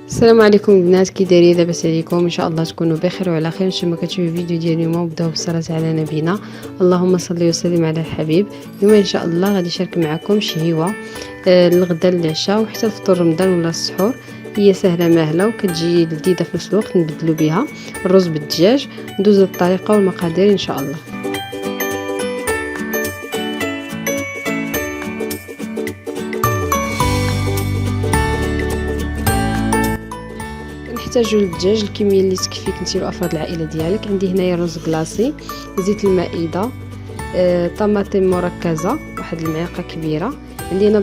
السلام عليكم البنات، كي دايرين؟ لاباس عليكم؟ ان شاء الله تكونوا بخير وعلى خير. نتمنى كتشوفوا الفيديو ديال اليوم وبداو بالصلاه على نبينا. اللهم صل وسلم على الحبيب. اليوم ان شاء الله غادي نشارك معكم شهيوه الغدا للعشاء وحتى الفطور رمضان ولا السحور. هي سهله ماهله وكتجي لذيذه في نفس الوقت. نبدلوا بها الرز بالدجاج. ندوزو للطريقه والمقادير ان شاء الله. نحتاجو للدجاج الكميه اللي تكفيك انت وافراد العائله ديالك. عندي هنايا رز كلاصي، زيت المائده، طماطم مركزه واحد المعلقه كبيره. عندي هنا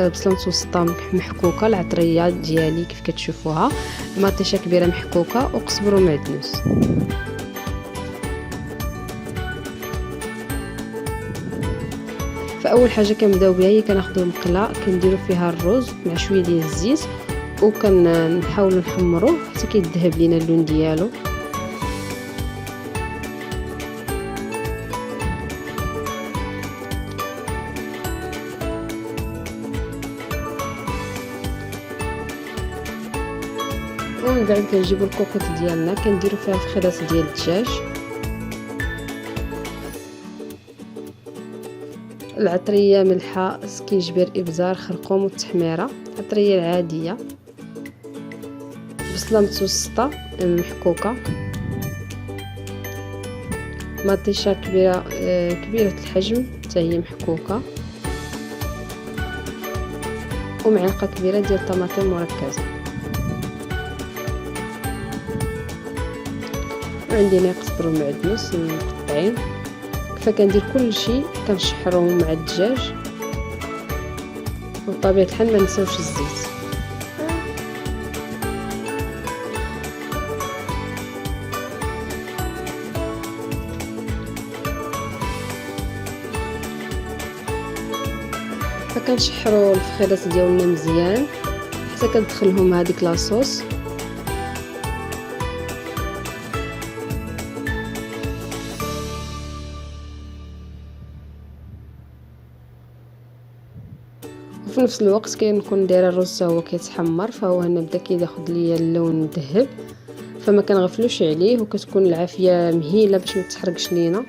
بصله متوسطه محكوكه، العطريه ديالي كيف كتشوفوها، مطيشه كبيره محكوكه، وقزبر ومعدنوس. فاول حاجه كنبداو بها هي كناخذوا مقله كنديروا فيها الرز مع شويه ديال الزيت وكنحاولوا نحمروه حتى كيذهب لينا اللون ديالو. ومن بعد كنجيبوا الكوكوط ديالنا كنديروا فيها الفخيرات ديال الدجاج، العطريه، ملحه، سكينجبير، ابزار، خرقوم والتحميره، العطريه العاديه، بصله متوسطه محكوكه، مطيشه كبيره كبيره الحجم حتى هي محكوكه، ومعلقه كبيره ديال الطماطم مركزه. وعندي هنا قزبر ومعدنوس مقطعين. فكندير كل شيء كنشحروه مع الدجاج، وبطبيعه الحال ما نساوش الزيت. فكنشحروا الفخيرات ديالنا مزيان حتى كندخلهم هذيك لاصوص. وفي نفس الوقت كنكون دايره الرز هو كيتحمر، فهو هنا بدا كياخذ ليا اللون مذهب، فما كنغفلوش عليه، وكتكون العافيه مهيله باش ما تحرقش لينا.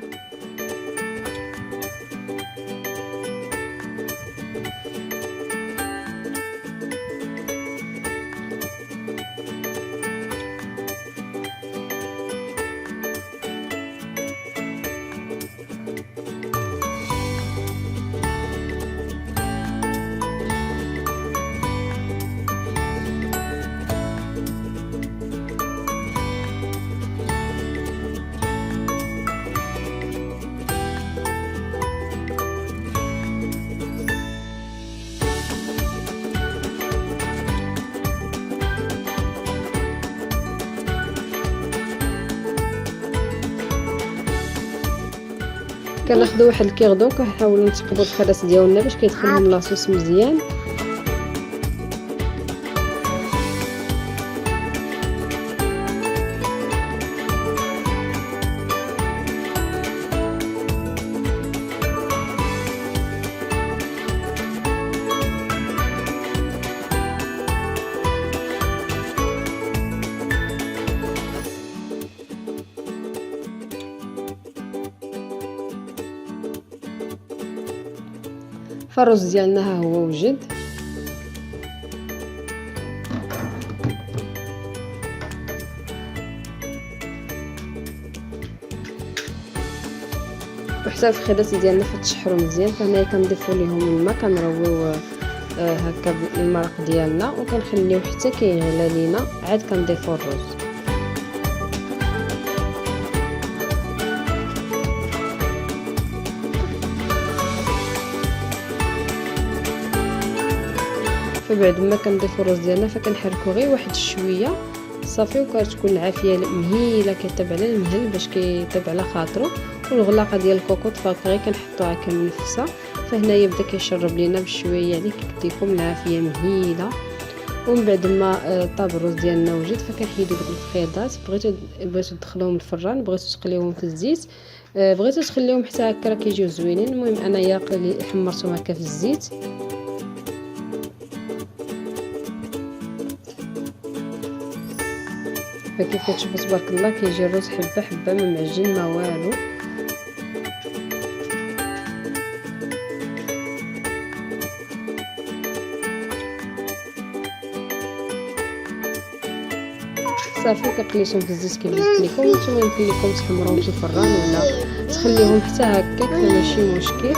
كناخذوا واحد الكيغدون كنحاولوا نثقبوا الفخيرات ديالنا باش كيدخلهم لاصوص مزيان. فالرز ديالنا ها هو وجد. وحتى الفخيرات ديالنا فتشحروا مزيان، فهنايا كنضيفوا ليهم الماء، كنرويو هكا المرق ديالنا وكنخليوه حتى كيغلى لينا، عاد كنضيفوا الرز. فبعد ما كنضيفوا الرز ديالنا فكنحركو غير واحد شويه صافي، وكتكون العافيه مهيله كيطيب على المهل باش كيطيب على خاطرو. والغلاقه ديال الكوكوط فاكغي كنحطوها كمنفسه، فهنا يبدا كيشرب لينا بشويه، يعني كيديكم العافيه مهيله. ومن بعد ما طاب الرز ديالنا وجد فكنحيدو دوك الفخيضات. بغيتو تدخلوهم الفران، بغيتو تقليوهم في الزيت، بغيتو تخليوهم حتى هكا كيجيو زوينين. المهم انايا حمرتهم هكا في الزيت. فكيف كتشوفوا تبارك الله كيجي الروز حبه حبه ما معجن ما والو. صافي كقليتهم في الزيت كيف قلت لكم. نتوما يمكن لكم تحمروهم في الفران ولا تخليهم حتى هكاك ماشي مشكل.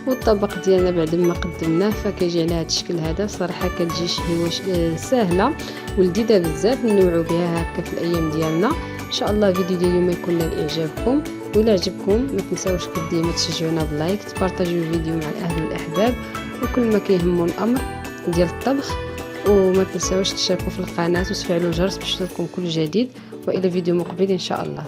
والطبق ديالنا بعد ما قدمناه فكيجي على هذا الشكل هذا. صراحه كتجي شهيوه سهله ولذيذه بزاف، نوعوا بها هكا في الايام ديالنا. ان شاء الله الفيديو ديال اليوم يكون نال اعجابكم، ولا عجبكم ما تنساوش ديما تشجعونا بلايك، تبارطاجيو الفيديو مع الاهل والاحباب وكل ما كيهمو الامر ديال الطبخ، وما تنساوش تشتركوا في القناه وتفعلوا الجرس باش يوصلكم كل جديد. والى فيديو مقبل ان شاء الله.